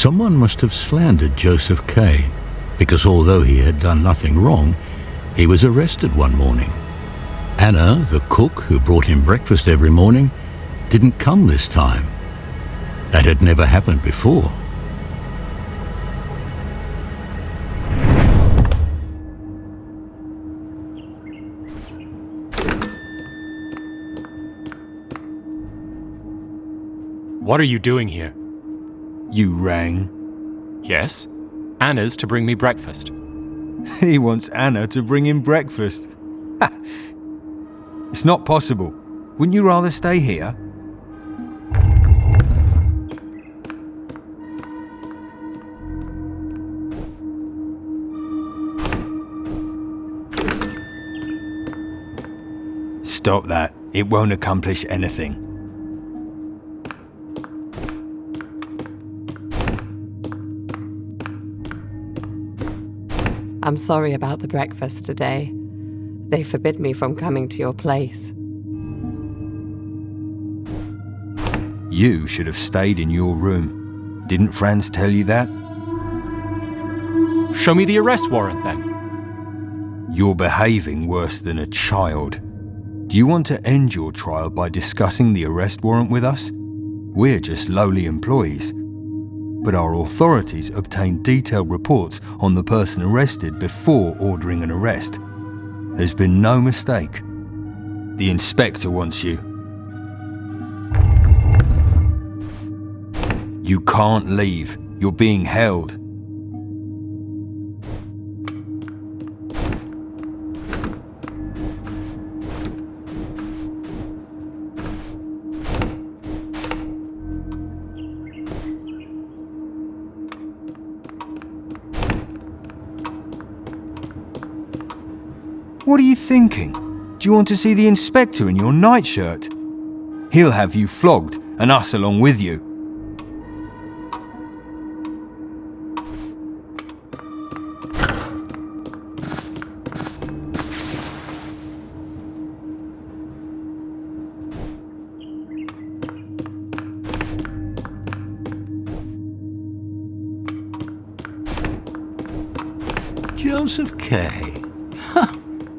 Someone must have slandered Joseph K, because although he had done nothing wrong, he was arrested one morning. Anna, the cook who brought him breakfast every morning, didn't come this time. That had never happened before. What are you doing here? You rang. Yes, Anna's to bring me breakfast. He wants Anna to bring him breakfast. It's not possible. Wouldn't you rather stay here? Stop that. It won't accomplish anything. I'm sorry about the breakfast today. They forbid me from coming to your place. You should have stayed in your room. Didn't Franz tell you that? Show me the arrest warrant, then. You're behaving worse than a child. Do you want to end your trial by discussing the arrest warrant with us? We're just lowly employees. But our authorities obtain detailed reports on the person arrested before ordering an arrest. There's been no mistake. The inspector wants you. You can't leave. You're being held. What are you thinking? Do you want to see the inspector in your nightshirt? He'll have you flogged, and us along with you. Joseph K.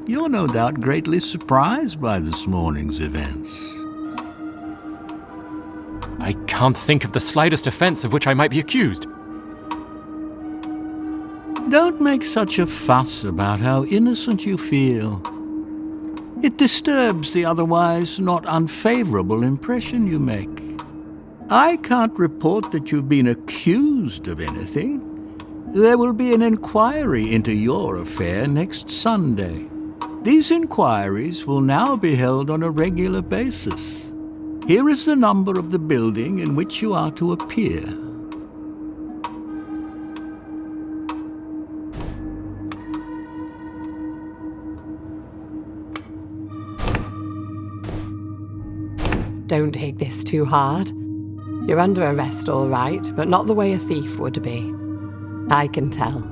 You're no doubt greatly surprised by this morning's events. I can't think of the slightest offence of which I might be accused. Don't make such a fuss about how innocent you feel. It disturbs the otherwise not unfavourable impression you make. I can't report that you've been accused of anything. There will be an inquiry into your affair next Sunday. These inquiries will now be held on a regular basis. Here is the number of the building in which you are to appear. Don't take this too hard. You're under arrest, all right, but not the way a thief would be. I can tell.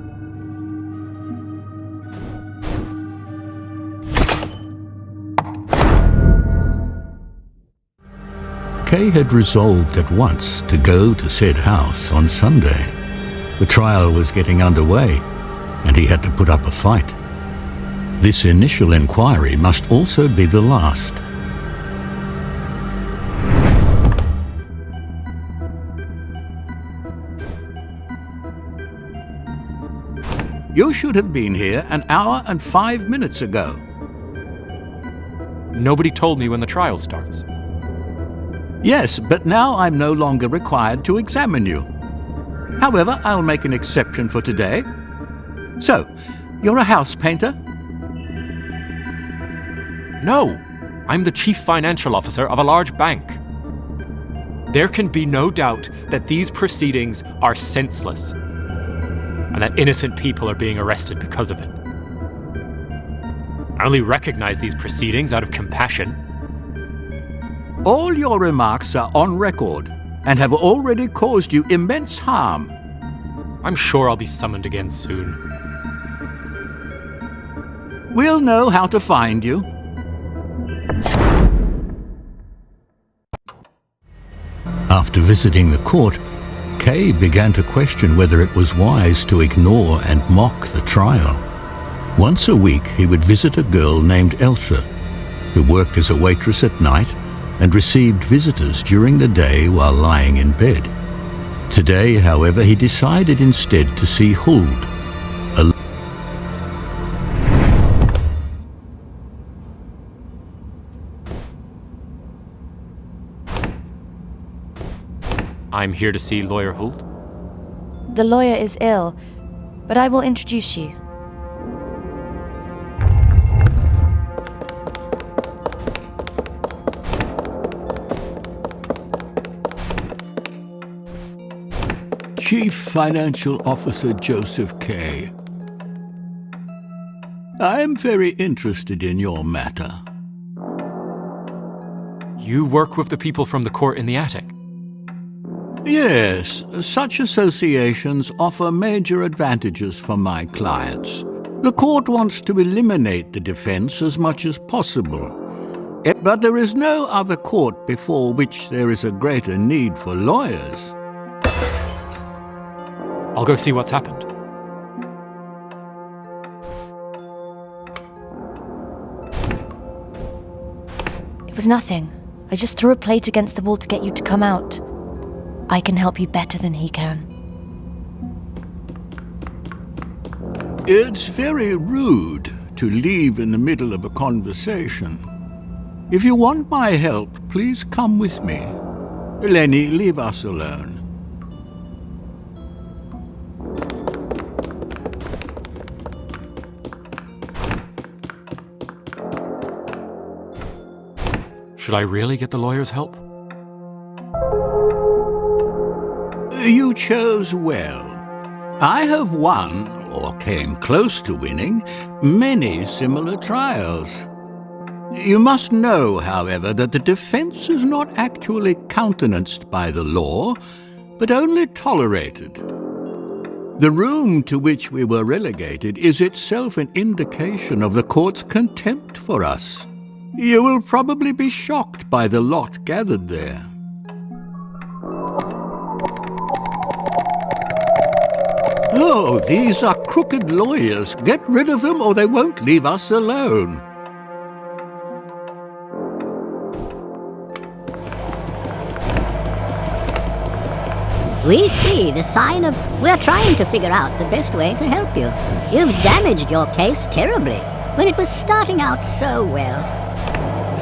Kay had resolved at once to go to said house on Sunday. The trial was getting underway, and he had to put up a fight. This initial inquiry must also be the last. You should have been here an hour and 5 minutes ago. Nobody told me when the trial starts. Yes, but now I'm no longer required to examine you. However, I'll make an exception for today. So, you're a house painter? No, I'm the chief financial officer of a large bank. There can be no doubt that these proceedings are senseless, and that innocent people are being arrested because of it. I only recognize these proceedings out of compassion. All your remarks are on record and have already caused you immense harm. I'm sure I'll be summoned again soon. We'll know how to find you. After visiting the court, Kay began to question whether it was wise to ignore and mock the trial. Once a week, he would visit a girl named Elsa, who worked as a waitress at night and received visitors during the day while lying in bed. Today, however, he decided instead to see Huld. I'm here to see Lawyer Huld. The lawyer is ill, but I will introduce you. Chief Financial Officer Joseph Kay. I am very interested in your matter. You work with the people from the court in the attic? Yes, such associations offer major advantages for my clients. The court wants to eliminate the defense as much as possible. But there is no other court before which there is a greater need for lawyers. I'll go see what's happened. It was nothing. I just threw a plate against the wall to get you to come out. I can help you better than he can. It's very rude to leave in the middle of a conversation. If you want my help, please come with me. Lenny, leave us alone. Should I really get the lawyer's help? You chose well. I have won, or came close to winning, many similar trials. You must know, however, that the defense is not actually countenanced by the law, but only tolerated. The room to which we were relegated is itself an indication of the court's contempt for us. You will probably be shocked by the lot gathered there. Oh, these are crooked lawyers. Get rid of them or they won't leave us alone. We see the sign of... We're trying to figure out the best way to help you. You've damaged your case terribly when it was starting out so well.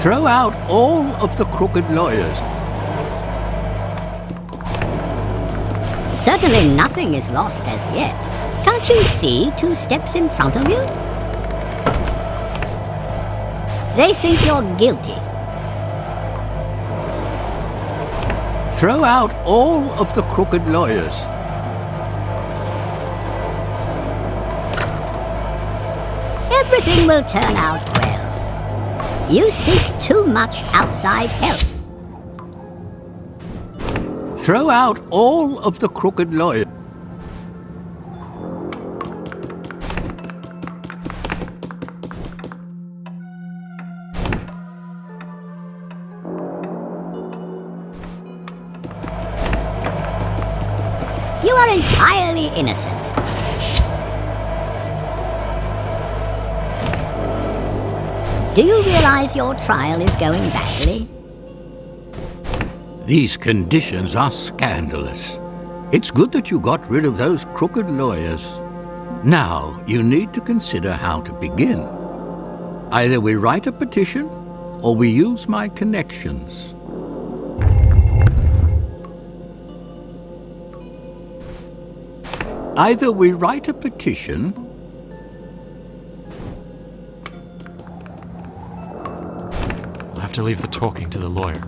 Throw out all of the crooked lawyers. Certainly nothing is lost as yet. Can't you see 2 steps in front of you? They think you're guilty. Throw out all of the crooked lawyers. Everything will turn out well. You seek too much outside help. Throw out all of the crooked lawyers. You are entirely innocent. Do you realize your trial is going badly? These conditions are scandalous. It's good that you got rid of those crooked lawyers. Now, you need to consider how to begin. Either we write a petition, or we use my connections. Either we write a petition, I'll have to leave the talking to the lawyer.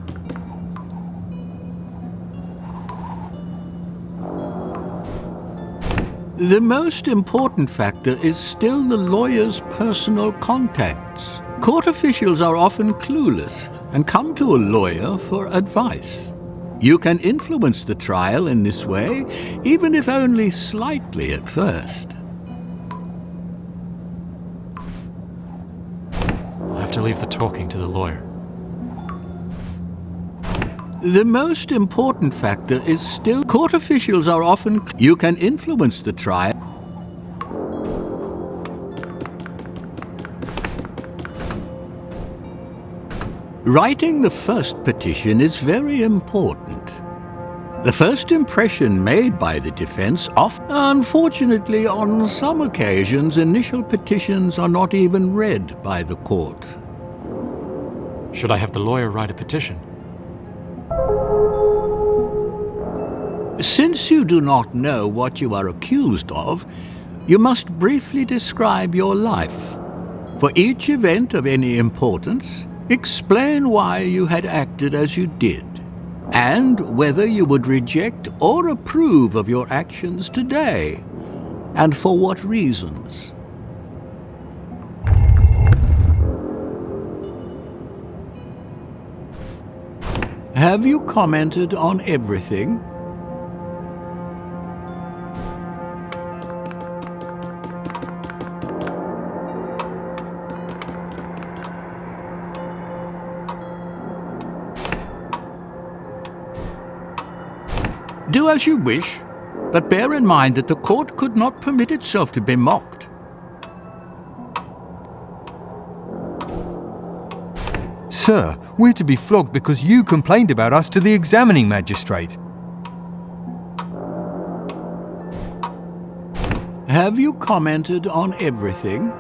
the most important factor is still the lawyer's personal contacts. Court officials are often clueless and come to a lawyer for advice. You can influence the trial in this way, even if only slightly at first. I'll have to leave the talking to the lawyer. The most important factor is still court officials are often... You can influence the trial. Writing the first petition is very important. The first impression made by the defense unfortunately, on some occasions, initial petitions are not even read by the court. Should I have the lawyer write a petition? Since you do not know what you are accused of, you must briefly describe your life. For each event of any importance, explain why you had acted as you did, and whether you would reject or approve of your actions today, and for what reasons. Have you commented on everything? Do as you wish, but bear in mind that the court could not permit itself to be mocked. Sir, we're to be flogged because you complained about us to the examining magistrate. Have you commented on everything?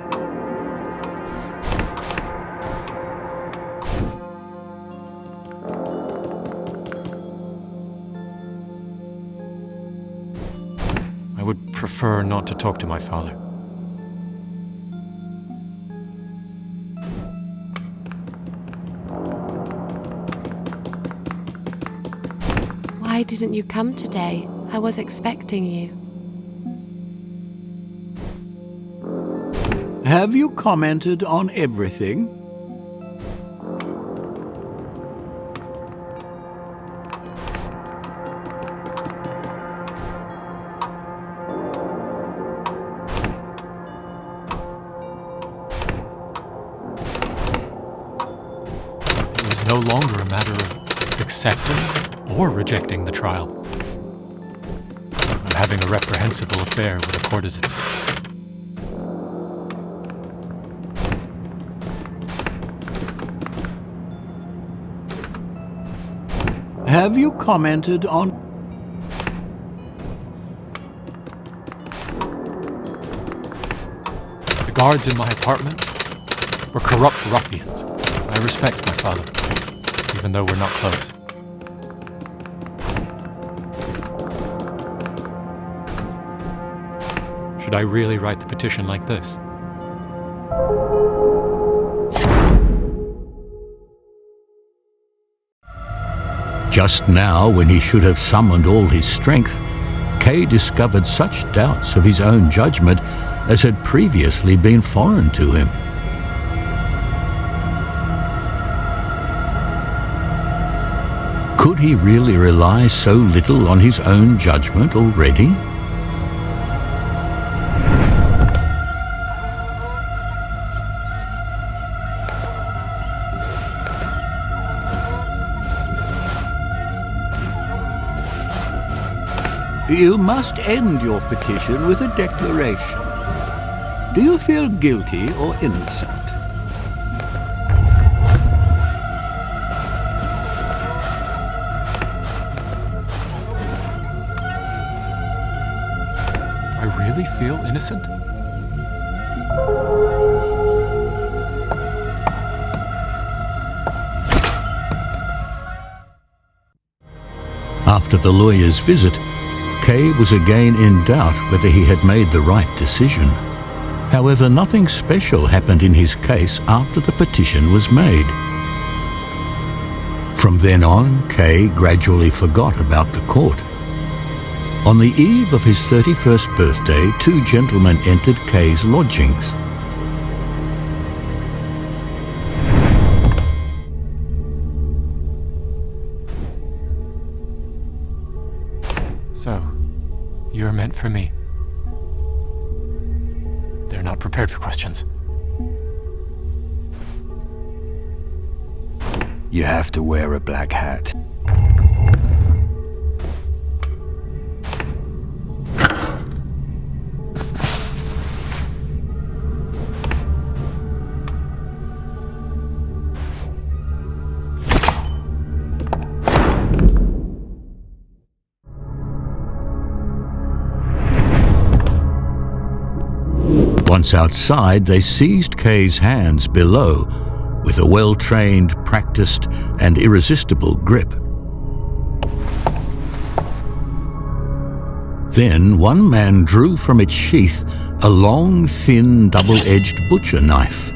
I would prefer not to talk to my father. Why didn't you come today? I was expecting you. Have you commented on everything? It was no longer a matter of accepting or rejecting the trial. I'm having a reprehensible affair with a courtesan. Have you commented on... The guards in my apartment were corrupt ruffians. I respect my father, even though we're not close. Should I really write the petition like this? Just now, when he should have summoned all his strength, Kay discovered such doubts of his own judgment as had previously been foreign to him. Could he really rely so little on his own judgment already? You must end your petition with a declaration. Do you feel guilty or innocent? I really feel innocent? After the lawyer's visit, Kay was again in doubt whether he had made the right decision. However, nothing special happened in his case after the petition was made. From then on, Kay gradually forgot about the court. On the eve of his 31st birthday, two gentlemen entered Kay's lodgings. So, you're meant for me. They're not prepared for questions. You have to wear a black hat. Once outside, they seized Kay's hands below with a well-trained, practiced, and irresistible grip. Then one man drew from its sheath a long, thin, double-edged butcher knife.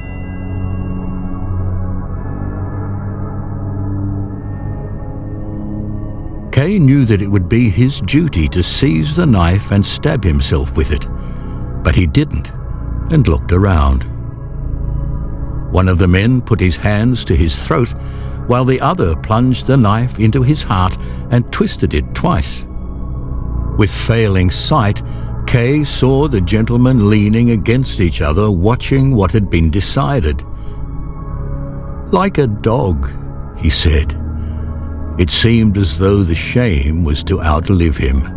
Kay knew that it would be his duty to seize the knife and stab himself with it, but he didn't, and looked around. One of the men put his hands to his throat, while the other plunged the knife into his heart and twisted it twice. With failing sight, Kay saw the gentlemen leaning against each other, watching what had been decided. "Like a dog," he said. It seemed as though the shame was to outlive him.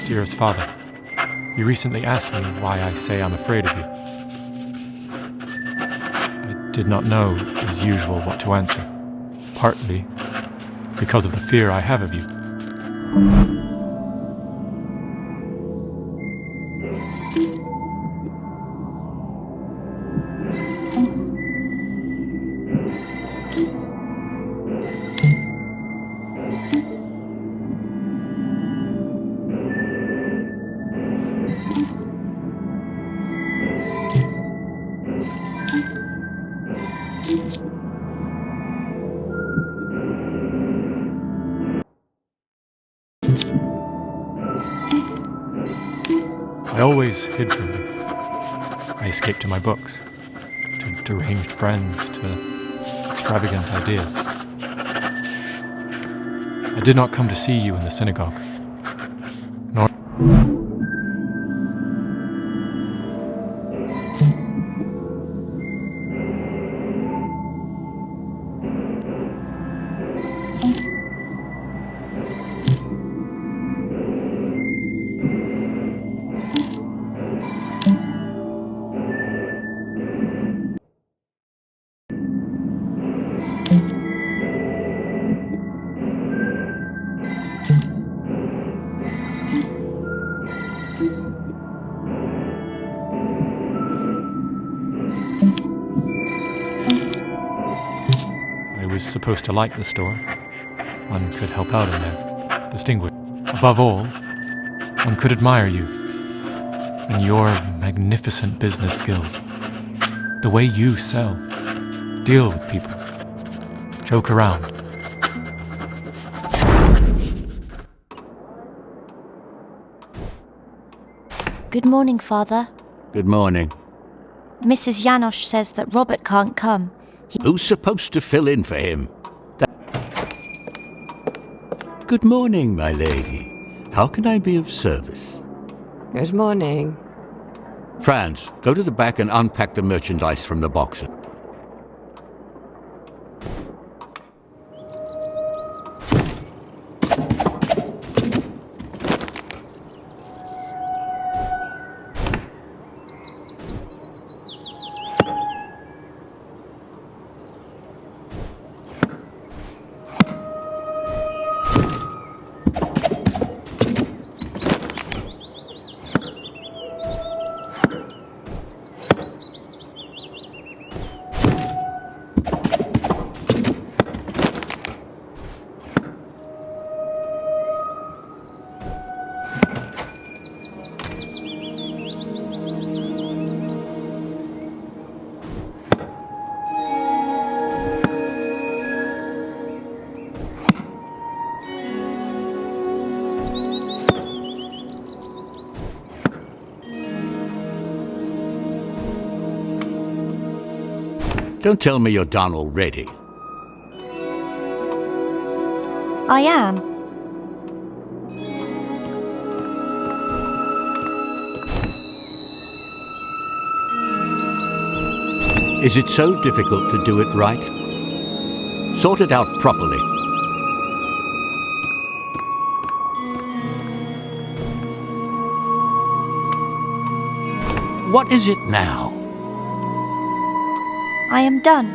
Dearest Father, you recently asked me why I say I'm afraid of you. I did not know, as usual, what to answer, partly because of the fear I have of you. I always hid from you. I escaped to my books, to deranged friends, to extravagant ideas. I did not come to see you in the synagogue, nor... I was supposed to like the store. One could help out in there, distinguish. Above all, one could admire you and your magnificent business skills. The way you sell, deal with people, joke around. Good morning, Father. Good morning. Mrs. Janosch says that Robert can't come. Who's supposed to fill in for him? Good morning, my lady. How can I be of service? Good morning. Franz, go to the back and unpack the merchandise from the boxes. Don't tell me you're done already. I am. Is it so difficult to do it right? Sort it out properly. What is it now? I am done.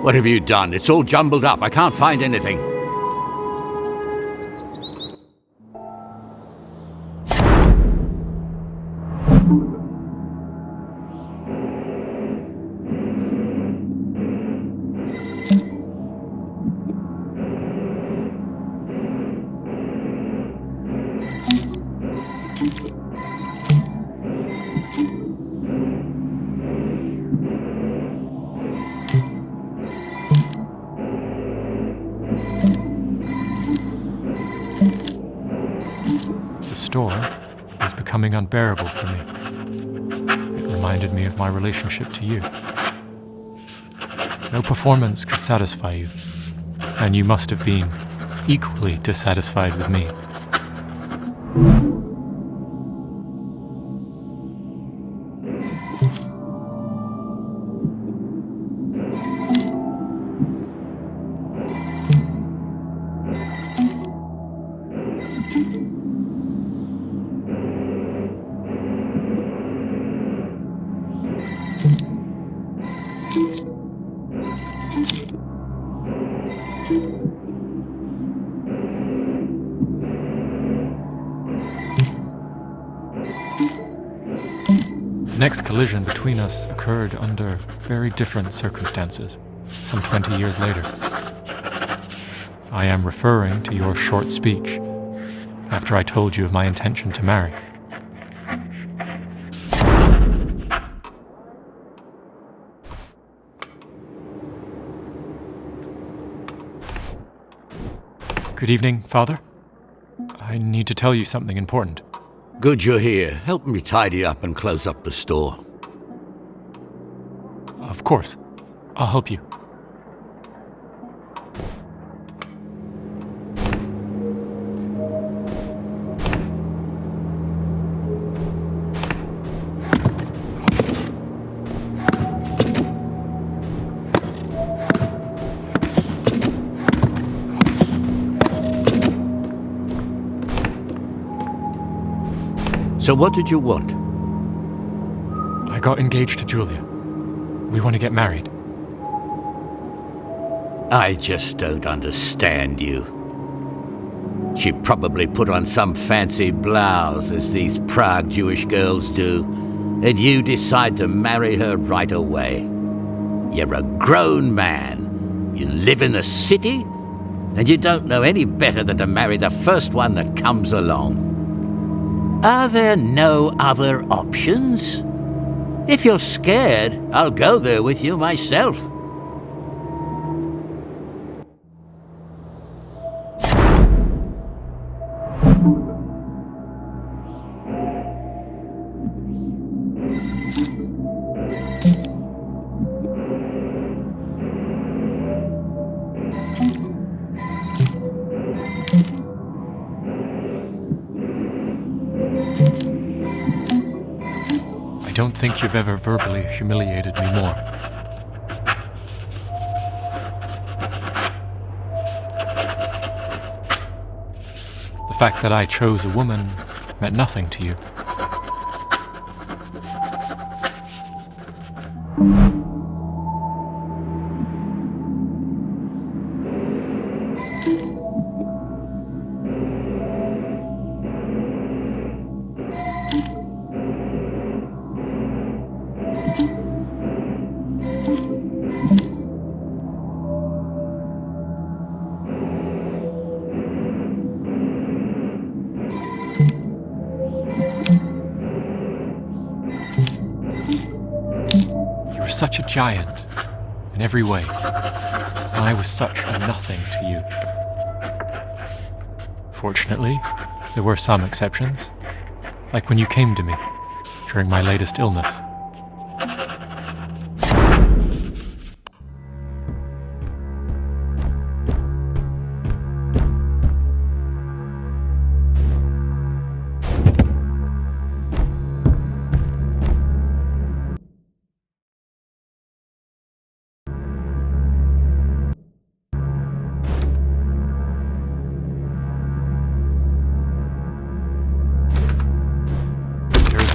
What have you done? It's all jumbled up. I can't find anything. The store was becoming unbearable for me. It reminded me of my relationship to you. No performance could satisfy you, and you must have been equally dissatisfied with me. The next collision between us occurred under very different circumstances, some 20 years later. I am referring to your short speech after I told you of my intention to marry. Good evening, Father. I need to tell you something important. Good you're here. Help me tidy up and close up the store. Of course. I'll help you. So what did you want? I got engaged to Julia. We want to get married. I just don't understand you. She probably put on some fancy blouse, as these Prague Jewish girls do, and you decide to marry her right away. You're a grown man. You live in the city, and you don't know any better than to marry the first one that comes along. Are there no other options? If you're scared, I'll go there with you myself. I don't think you've ever verbally humiliated me more. The fact that I chose a woman meant nothing to you. Such a giant in every way, and I was such a nothing to you. Fortunately, there were some exceptions. like when you came to me during my latest illness.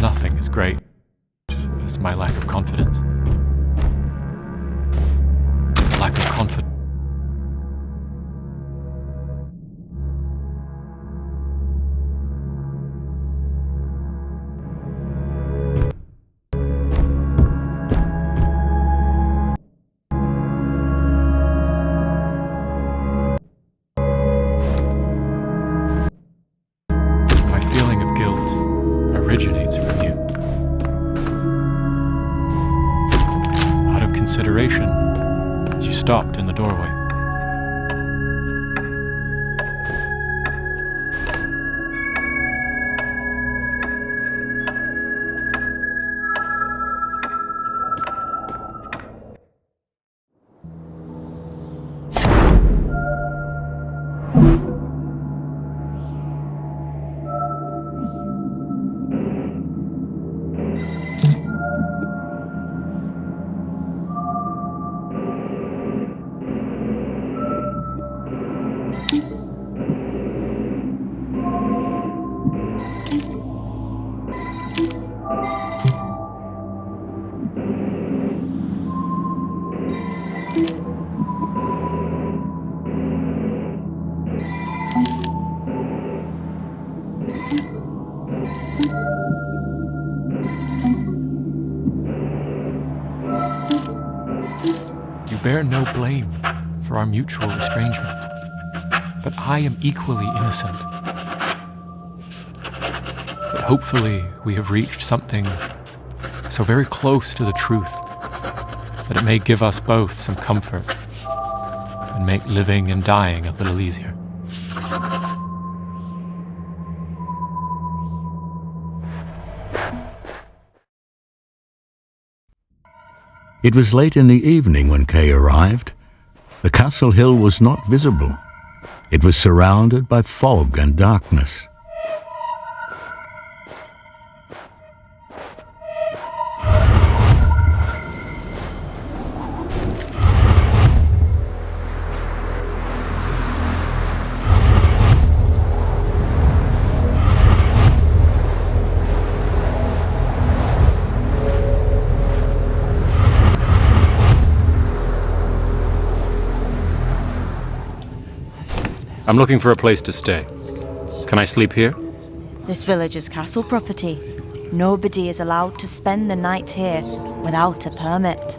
Nothing as great as my lack of confidence. Lack of confidence. My feeling of guilt originates from you. Out of consideration, as you stopped in the doorway. You bear no blame for our mutual estrangement, but I am equally innocent. But hopefully we have reached something so very close to the truth that it may give us both some comfort and make living and dying a little easier. It was late in the evening when Kay arrived. The castle hill was not visible. It was surrounded by fog and darkness. I'm looking for a place to stay. Can I sleep here? This village is castle property. Nobody is allowed to spend the night here without a permit.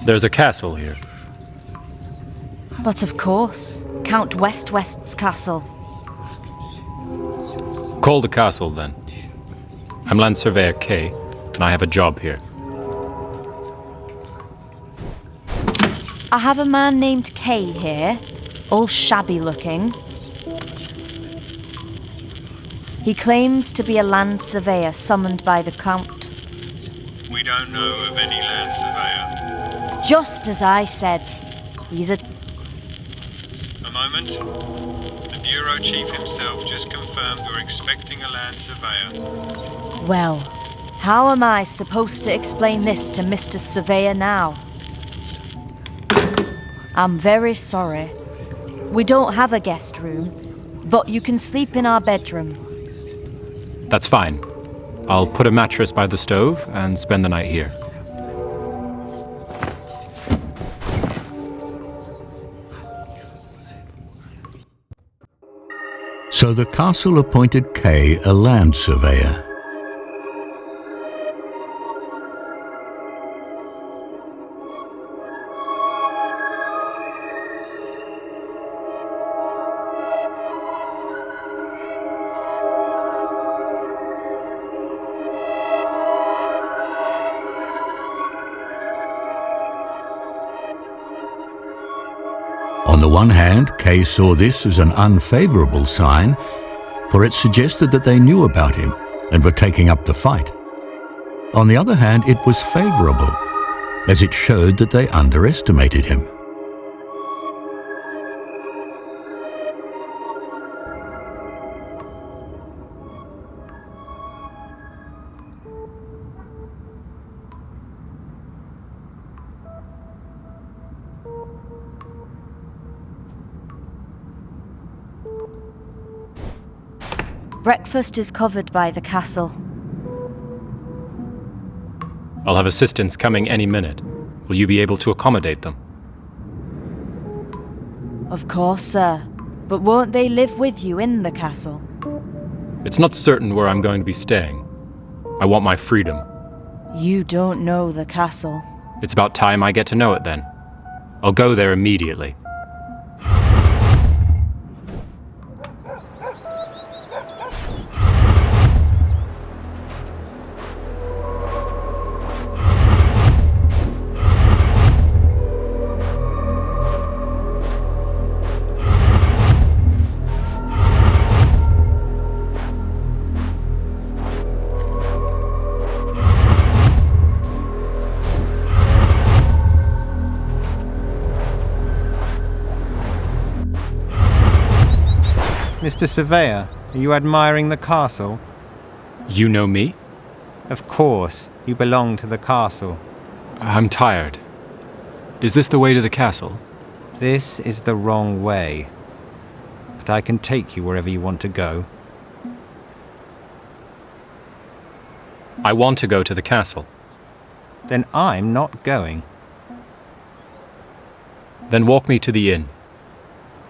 There's a castle here. But of course, Count West's castle. Call the castle then. I'm Land Surveyor Kay, and I have a job here. I have a man named Kay here, all shabby looking. He claims to be a land surveyor summoned by the Count. We don't know of any land surveyor. Just as I said, he's a moment. The Bureau Chief himself just confirmed we're expecting a land surveyor. Well, how am I supposed to explain this to Mr. Surveyor now? I'm very sorry. We don't have a guest room, but you can sleep in our bedroom. That's fine. I'll put a mattress by the stove and spend the night here. So the castle appointed Kay a land surveyor. On the one hand, Kay saw this as an unfavorable sign, for it suggested that they knew about him and were taking up the fight. On the other hand, it was favorable, as it showed that they underestimated him. Breakfast is covered by the castle. I'll have assistants coming any minute. Will you be able to accommodate them? Of course, sir. But won't they live with you in the castle? It's not certain where I'm going to be staying. I want my freedom. You don't know the castle. It's about time I get to know it then. I'll go there immediately. Mr. Surveyor, are you admiring the castle? You know me? Of course, you belong to the castle. I'm tired. Is this the way to the castle? This is the wrong way. But I can take you wherever you want to go. I want to go to the castle. Then I'm not going. Then walk me to the inn.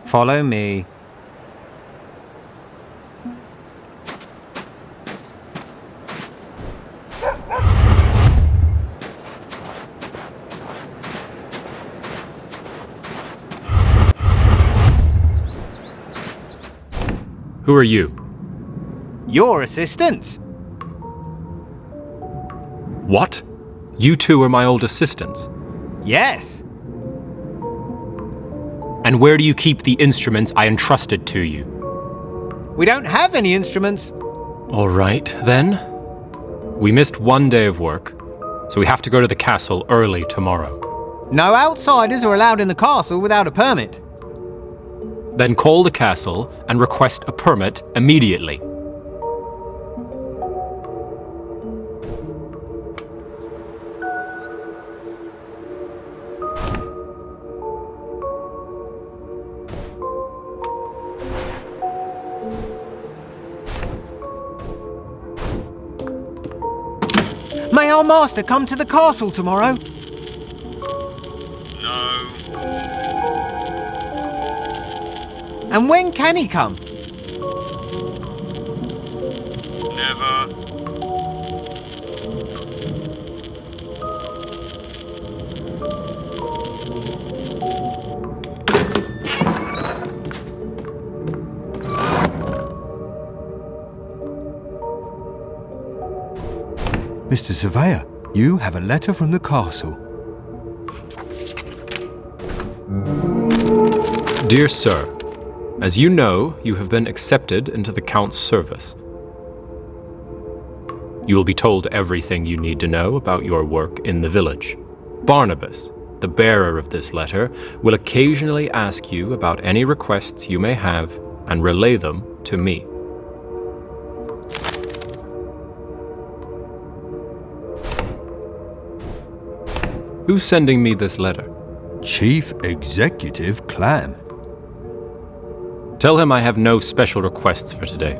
Follow me. Who are you? Your assistants? What? You two are my old assistants? Yes. And where do you keep the instruments I entrusted to you? We don't have any instruments. All right, then. We missed one day of work, so we have to go to the castle early tomorrow. No outsiders are allowed in the castle without a permit. Then call the castle and request a permit immediately. May our master come to the castle tomorrow? No. And when can he come? Never. Mr. Surveyor, you have a letter from the castle. Dear Sir, as you know, you have been accepted into the Count's service. You will be told everything you need to know about your work in the village. Barnabas, the bearer of this letter, will occasionally ask you about any requests you may have and relay them to me. Who's sending me this letter? Chief Executive Clam. Tell him I have no special requests for today.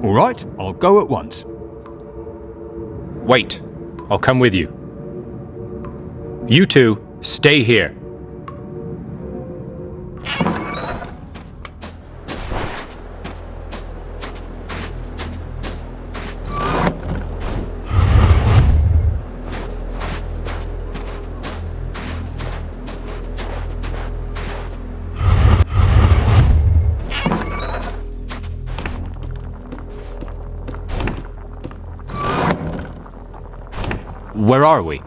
All right, I'll go at once. Wait, I'll come with you. You two, stay here. Where are we?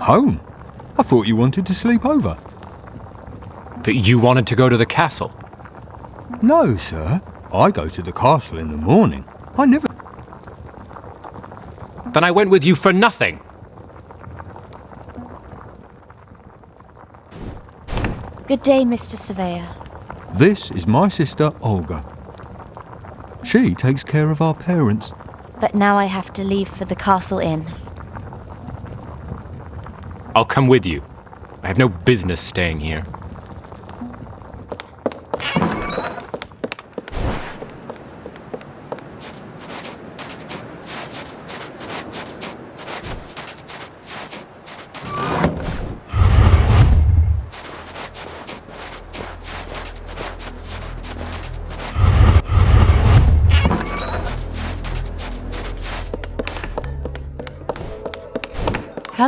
home. I thought you wanted to sleep over. But you wanted to go to the castle. No, sir. I go to the castle in the morning. I never... Then I went with you for nothing. Good day, Mr. Surveyor. This is my sister, Olga. She takes care of our parents. But now I have to leave for the Castle Inn. I'll come with you. I have no business staying here.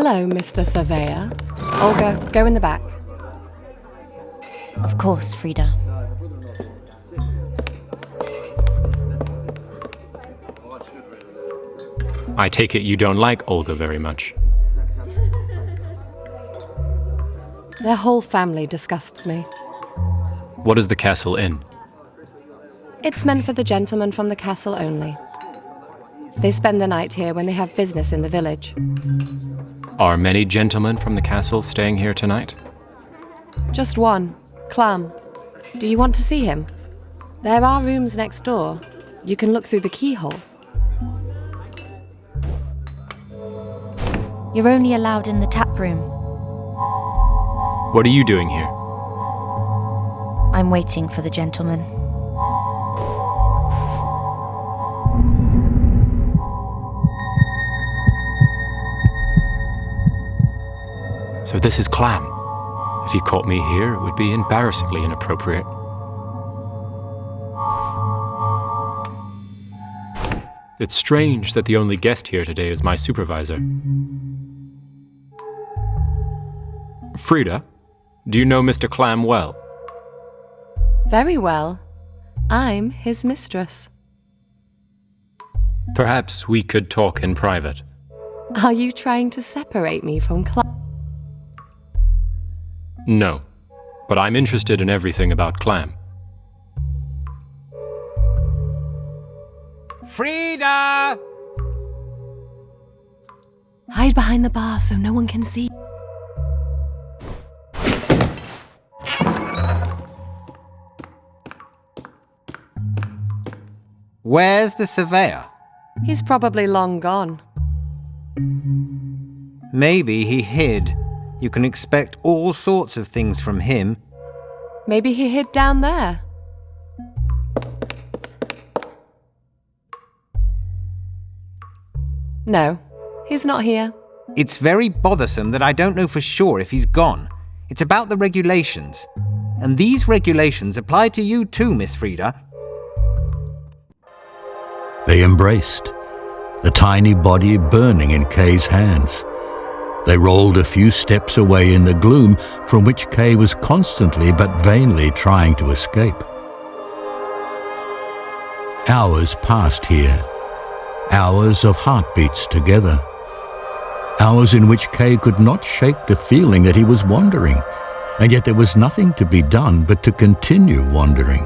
Hello, Mr. Surveyor. Olga, go in the back. Of course, Frida. I take it you don't like Olga very much. Their whole family disgusts me. What is the Castle Inn? It's meant for the gentlemen from the castle only. They spend the night here when they have business in the village. Are many gentlemen from the castle staying here tonight? Just one, Clam. Do you want to see him? There are rooms next door. You can look through the keyhole. You're only allowed in the tap room. What are you doing here? I'm waiting for the gentleman. So this is Clam. If you caught me here, it would be embarrassingly inappropriate. It's strange that the only guest here today is my supervisor. Frida, do you know Mr. Clam well? Very well. I'm his mistress. Perhaps we could talk in private. Are you trying to separate me from Clam? No, but I'm interested in everything about Clam. Frida! Hide behind the bar so no one can see. Where's the surveyor? He's probably long gone. Maybe he hid. You can expect all sorts of things from him. Maybe he hid down there. No, he's not here. It's very bothersome that I don't know for sure if he's gone. It's about the regulations. And these regulations apply to you too, Miss Frida. They embraced, the tiny body burning in Kay's hands. They rolled a few steps away in the gloom from which Kay was constantly but vainly trying to escape. Hours passed here, hours of heartbeats together, hours in which Kay could not shake the feeling that he was wandering, and yet there was nothing to be done but to continue wandering.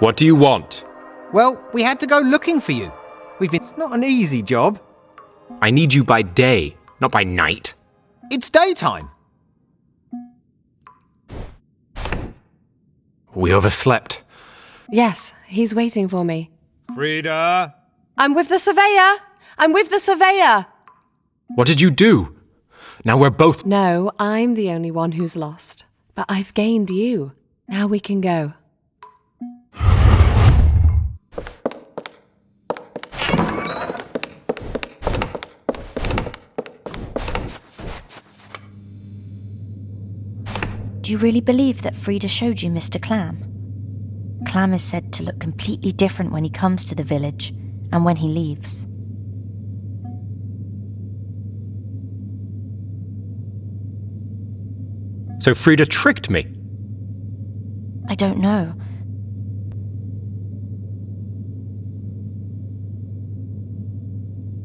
What do you want? Well, we had to go looking for you. It's not an easy job. I need you by day, not by night. It's daytime. We overslept. Yes, he's waiting for me. Frida! I'm with the surveyor! I'm with the surveyor! What did you do? Now we're both... No, I'm the only one who's lost. But I've gained you. Now we can go. Do you really believe that Frida showed you Mr. Clam? Clam is said to look completely different when he comes to the village and when he leaves. So Frida tricked me. I don't know.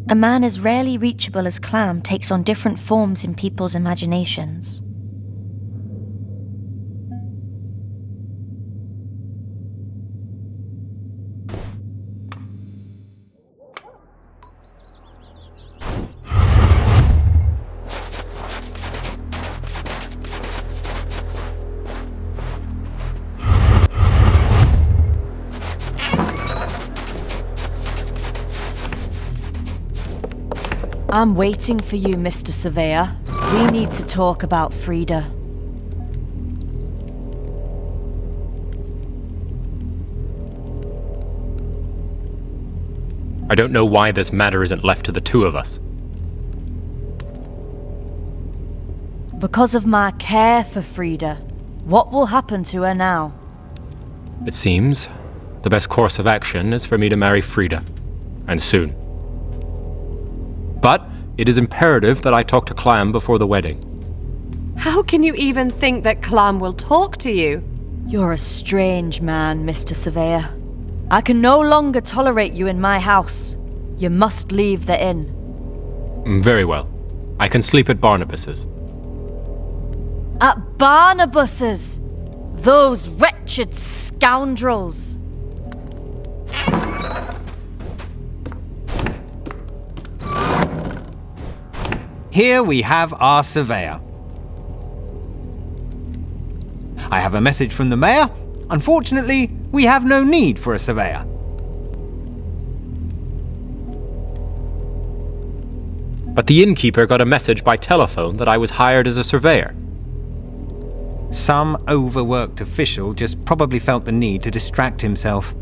A man as rarely reachable as Clam takes on different forms in people's imaginations. I'm waiting for you, Mr. Surveyor. We need to talk about Frida. I don't know why this matter isn't left to the two of us. Because of my care for Frida. What will happen to her now? It seems the best course of action is for me to marry Frida, and soon. But it is imperative that I talk to Clam before the wedding. How can you even think that Clam will talk to you? You're a strange man, Mr. Surveyor. I can no longer tolerate you in my house. You must leave the inn. Very well. I can sleep at Barnabas's. At Barnabas's? Those wretched scoundrels! Here we have our surveyor. I have a message from the mayor. Unfortunately, we have no need for a surveyor. But the innkeeper got a message by telephone that I was hired as a surveyor. Some overworked official just probably felt the need to distract himself.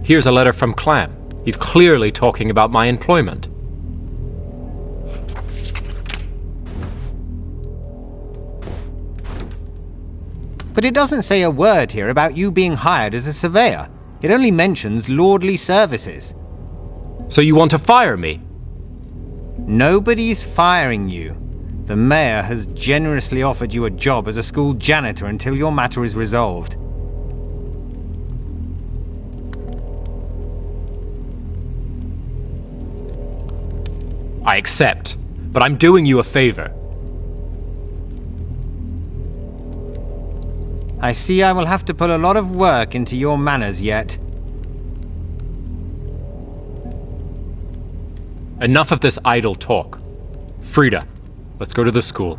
Here's a letter from Clam. He's clearly talking about my employment. But it doesn't say a word here about you being hired as a surveyor. It only mentions lordly services. So you want to fire me? Nobody's firing you. The mayor has generously offered you a job as a school janitor until your matter is resolved. I accept, but I'm doing you a favor. I see I will have to put a lot of work into your manners yet. Enough of this idle talk. Frida, let's go to the school.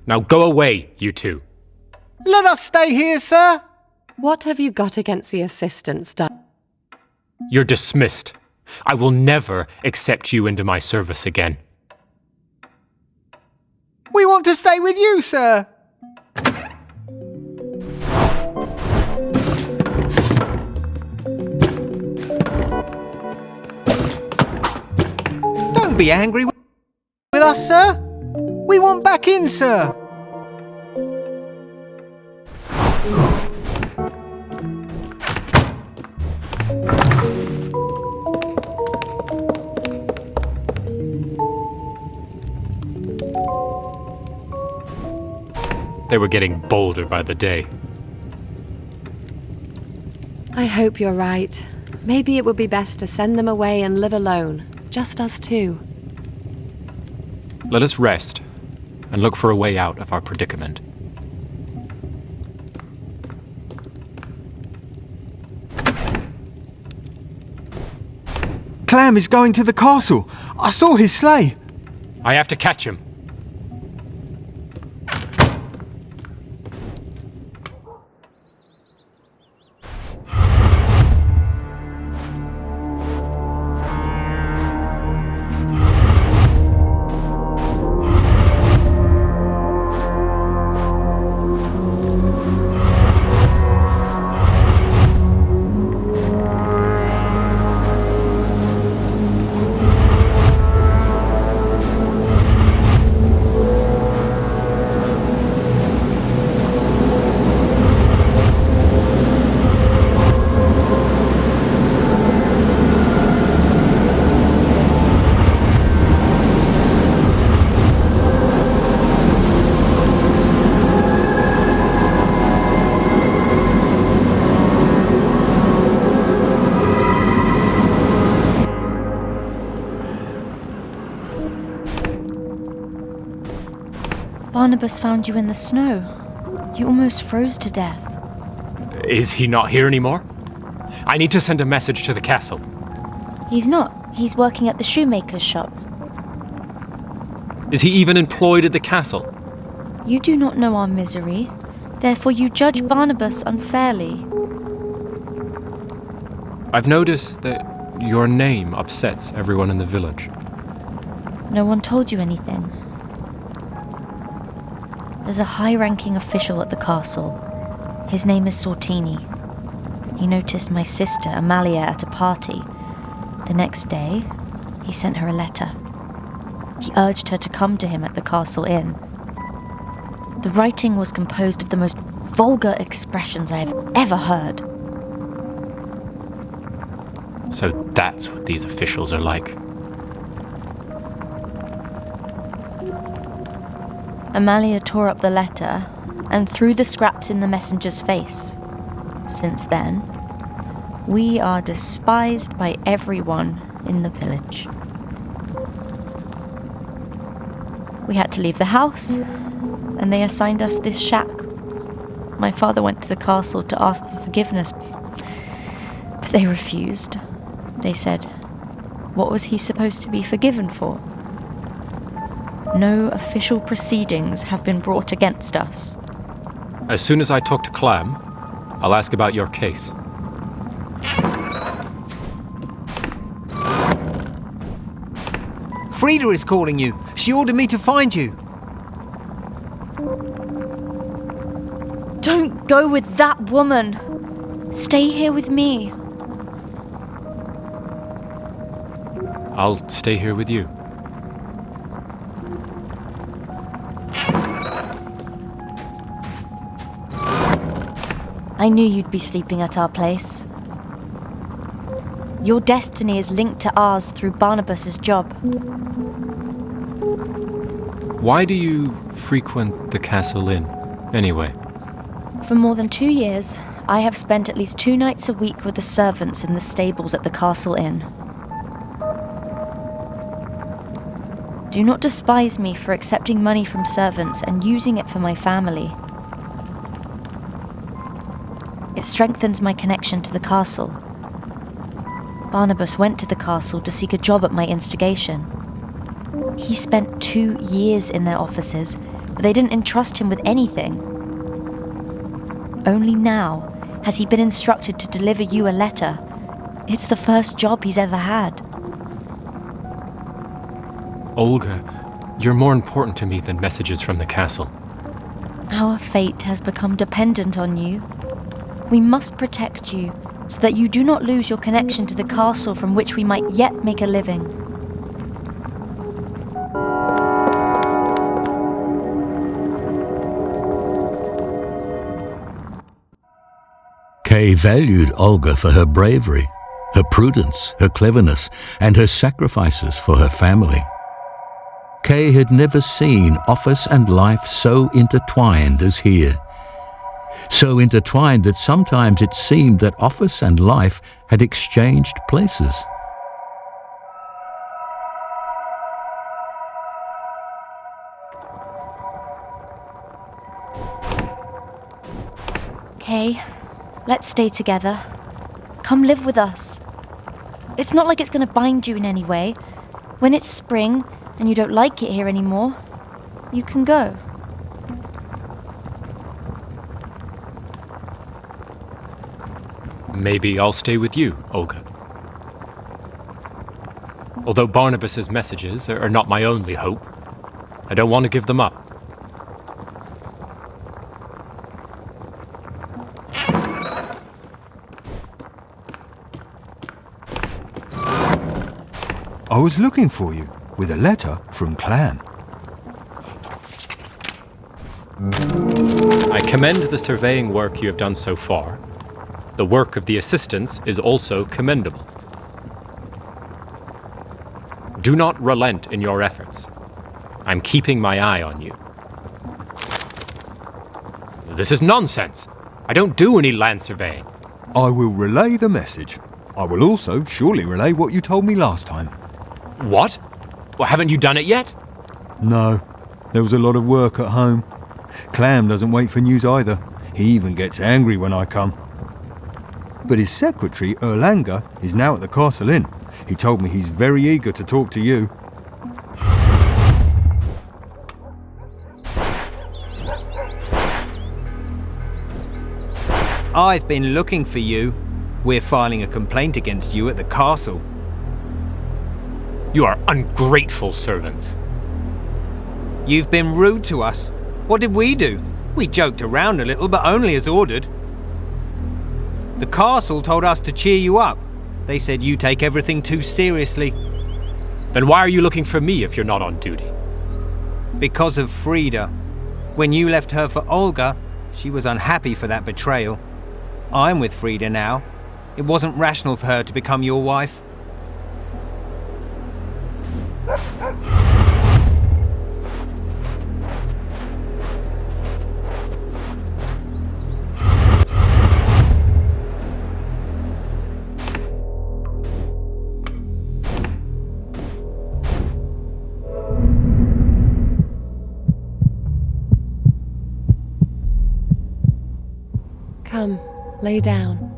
Now go away, you two. Let us stay here, sir. What have you got against the assistants, done? You're dismissed. I will never accept you into my service again. We want to stay with you, sir. Don't be angry with us, sir. We want back in, sir. They were getting bolder by the day. I hope you're right. Maybe it would be best to send them away and live alone. Just us two. Let us rest and look for a way out of our predicament. Clam is going to the castle. I saw his sleigh. I have to catch him. Barnabas found you in the snow. You almost froze to death. Is he not here anymore? I need to send a message to the castle. He's not. He's working at the shoemaker's shop. Is he even employed at the castle? You do not know our misery. Therefore you judge Barnabas unfairly. I've noticed that your name upsets everyone in the village. No one told you anything. There's a high-ranking official at the castle. His name is Sortini. He noticed my sister, Amalia, at a party. The next day, he sent her a letter. He urged her to come to him at the Castle Inn. The writing was composed of the most vulgar expressions I have ever heard. So that's what these officials are like. Amalia tore up the letter and threw the scraps in the messenger's face. Since then, we are despised by everyone in the village. We had to leave the house, and they assigned us this shack. My father went to the castle to ask for forgiveness, but they refused. They said, what was he supposed to be forgiven for? No official proceedings have been brought against us. As soon as I talk to Clam, I'll ask about your case. Frida is calling you. She ordered me to find you. Don't go with that woman. Stay here with me. I'll stay here with you. I knew you'd be sleeping at our place. Your destiny is linked to ours through Barnabas's job. Why do you frequent the Castle Inn, anyway? For more than 2 years, I have spent at least 2 nights a week with the servants in the stables at the Castle Inn. Do not despise me for accepting money from servants and using it for my family. It strengthens my connection to the castle. Barnabas went to the castle to seek a job at my instigation. He spent 2 years in their offices, but they didn't entrust him with anything. Only now has he been instructed to deliver you a letter. It's the first job he's ever had. Olga, you're more important to me than messages from the castle. Our fate has become dependent on you. We must protect you so that you do not lose your connection to the castle from which we might yet make a living. Kay valued Olga for her bravery, her prudence, her cleverness, and her sacrifices for her family. Kay had never seen office and life so intertwined as here. So intertwined that sometimes it seemed that office and life had exchanged places. Kay, let's stay together. Come live with us. It's not like it's going to bind you in any way. When it's spring and you don't like it here anymore, you can go. Maybe I'll stay with you, Olga. Although Barnabas's messages are not my only hope, I don't want to give them up. I was looking for you with a letter from Clam. I commend the surveying work you have done so far. The work of the assistants is also commendable. Do not relent in your efforts. I'm keeping my eye on you. This is nonsense. I don't do any land surveying. I will relay the message. I will also surely relay what you told me last time. What? Well, haven't you done it yet? No. There was a lot of work at home. Clam doesn't wait for news either. He even gets angry when I come. But his secretary, Erlanger, is now at the Castle Inn. He told me he's very eager to talk to you. I've been looking for you. We're filing a complaint against you at the castle. You are ungrateful servants. You've been rude to us. What did we do? We joked around a little, but only as ordered. The castle told us to cheer you up. They said you take everything too seriously. Then why are you looking for me if you're not on duty? Because of Frida. When you left her for Olga, she was unhappy for that betrayal. I'm with Frida now. It wasn't rational for her to become your wife. Come, lay down.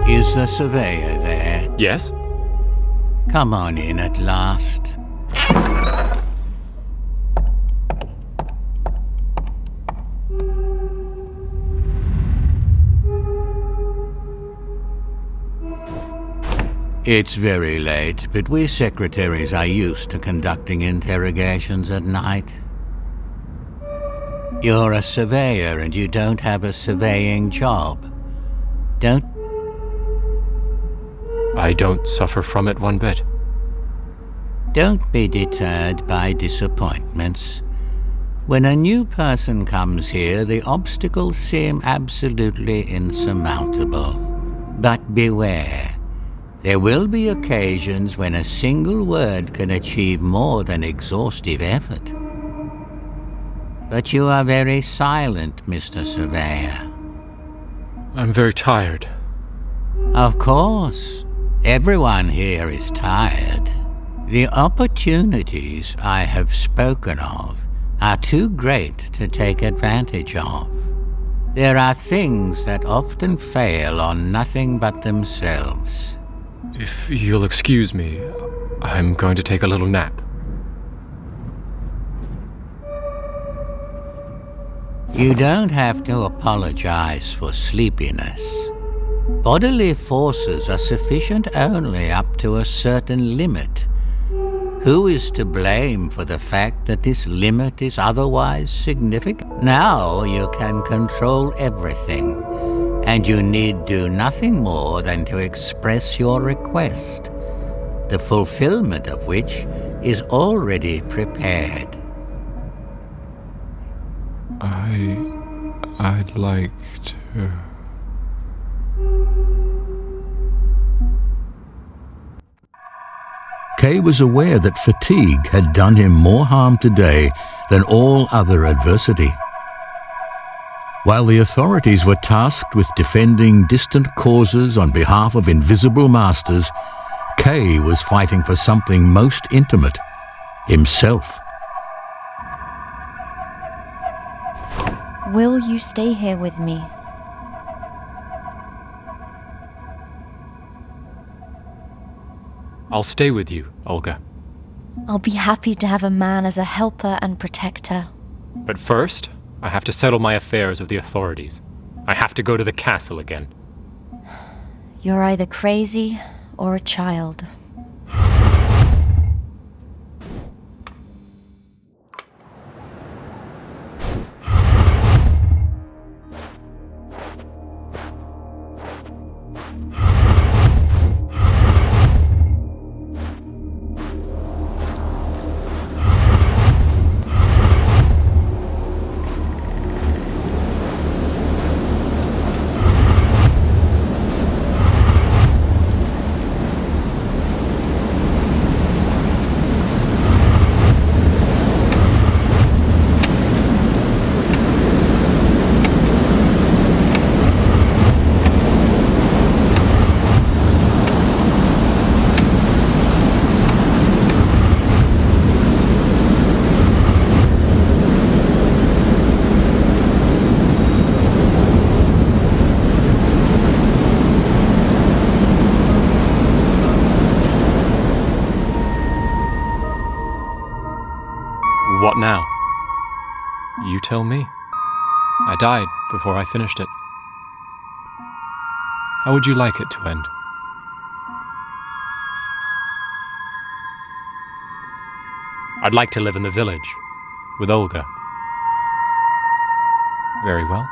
Is the surveyor there? Yes? Come on in at last. It's very late, but we secretaries are used to conducting interrogations at night. You're a surveyor and you don't have a surveying job. I don't suffer from it one bit. Don't be deterred by disappointments. When a new person comes here, the obstacles seem absolutely insurmountable. But beware. There will be occasions when a single word can achieve more than exhaustive effort. But you are very silent, Mr. Surveyor. I'm very tired. Of course. Everyone here is tired. The opportunities I have spoken of are too great to take advantage of. There are things that often fail on nothing but themselves. If you'll excuse me, I'm going to take a little nap. You don't have to apologize for sleepiness. Bodily forces are sufficient only up to a certain limit. Who is to blame for the fact that this limit is otherwise significant? Now you can control everything, and you need do nothing more than to express your request, the fulfillment of which is already prepared. I'd like to... Kay was aware that fatigue had done him more harm today than all other adversity. While the authorities were tasked with defending distant causes on behalf of invisible masters, Kay was fighting for something most intimate, himself. Will you stay here with me? I'll stay with you, Olga. I'll be happy to have a man as a helper and protector. But first, I have to settle my affairs with the authorities. I have to go to the castle again. You're either crazy or a child. What now? You tell me. I died before I finished it. How would you like it to end? I'd like to live in the village with Olga. Very well.